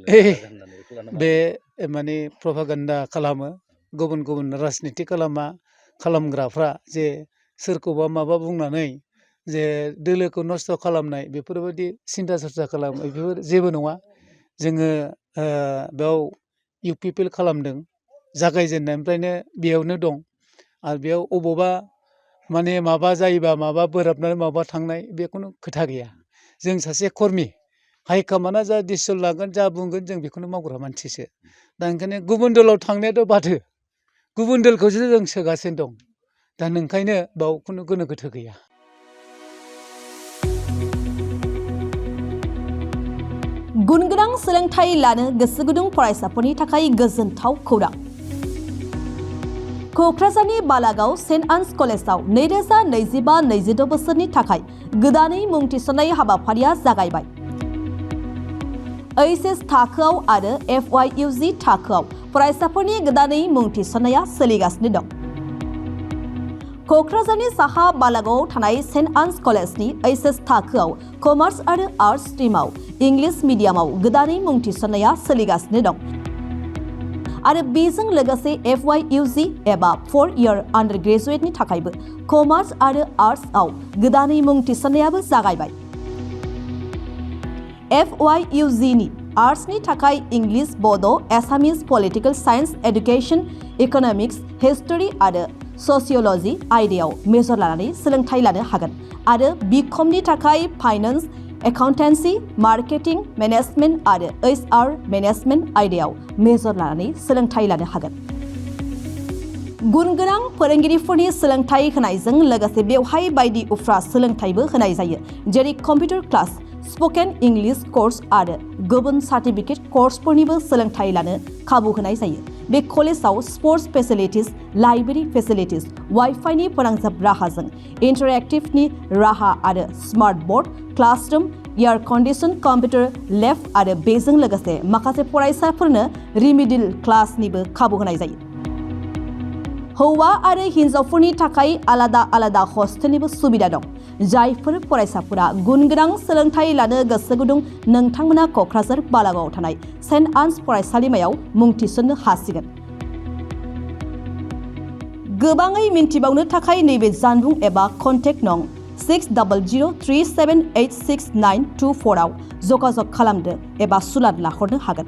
बे माने प्रपागान्डा खालामो गुबुन गुबुन राजनिति खालामग्राफ्रा जे सोरखौबा माबा बुंनानै जे दोलोखौ नस्थ' खालामनाय बेफोरबायदि सिन्था सरसा खालामो बेफोर जेबो नङा जोङो बेयाव इउपिपिएल खालामदों जागायजेननायनिफ्रायनो बेयावनो दं आरो बेयाव अबावबा माने माबा जायोबा माबा बोराबनानै माबा थांनाय बे खुनु खोथा गैया जों सासे कर्मि हाइकामान्डआ जा डिसिसन लागोन जा बुंगोन जों बेखौनो मावग्रा मानसिसो दा ओंखायनो गुबुन दलाव थांनायाथ' बाथो गुबुन दलखौसो जों सोगासिनो दं दा नोंखायनो बाव खुनु गोनो गोथो गैया गुनगोनां सोलोंथाइ लानो गोसो गुदुं फरायसाफोरनि थाखाय गोजोनथाव खौरां क'क्राझारनि बालागाव सेन्ट आन्स कलेजाव 2025-26 बोसोरनि थाखाय गोदानै मुं थिसननाय हाबाफारिया जागायबाय एचएस थाखोआव आरो FYUG थाखोआव फरायसाफोरनि गोदानै मुं थिसननाया सोलिगासिनो दं क'क्राझारनि साहा बालागावआव थानाय सेन्ट आन्स कलेजनि एचएस थाखोआव कमार्स आरो आर्ट्स स्ट्रिमाव इंलिश मिडियामाव गोदानै मुं थिसननाया सोलिगासिनो दं आरो बेजों लोगोसे FYUG एबा 4-year आन्डार ग्रेजुएटनि थाखायबो कमार्स आरो आर्ट्सआव गोदानै मुं थिसननायाबो जागायबाय FYUG नि आर्ट्सनि थाखाय इंलिश बड' Assamese political science education economics history आरो ससिय'लजि आयदायाव मेजर लानानै सोलोंथाइ लानो हागोन आरो बिकमनि थाखाय फाइनान्स एकाउन्टेन्सि मार्केटिं मेनेजमेन्ट आरो HR मेनेजमेन्ट आयदायाव मेजर लानानै सोलोंथाइ लानो हागोन गुनगोनां फोरोंगिरिफोरनि सोलोंथाइ होनायजों लोगोसे बेवहाय बायदि उफ्रा सोलोंथाइबो होनाय जायो जेरै computer class spoken English course आरो गुबुन सार्टिफिकेट कोर्सफोरनिबो सोलोंथाइ लानो खाबु होनाय जायो बे कलेजाव स्पर्ट्स फेसिलिटिज लाइब्रेरी फेसिलिटिज वाइफाइनि फोनांजाब राहाजों इन्टारेक्टिभनि राहा आरो smart board classroom air condition computer lab आरो बेजों लोगोसे माखासे फरायसाफोरनो रिमिडियल क्लासनिबो खाबु होनाय जायो हौवा आरो हिन्जावफोरनि थाखाय आलादा आलादा हस्टेलनिबो सुबिदा दं जायफोर फरायसाफोरा गुनगोनां सोलोंथाइ लानो गोसो गुदुं नोंथांमोना क'क्राझार बालागावआव थानाय सेन्ट आन्स फरायसालिमायाव मुं थिसननो हासिगोन गोबाङै मिन्थिबावनो थाखाय नैबे जानबुं एबा कन्टेक्ट नं 6003786924 आव जगाजग खालामदो एबा सुलाद लाहरनो हागोन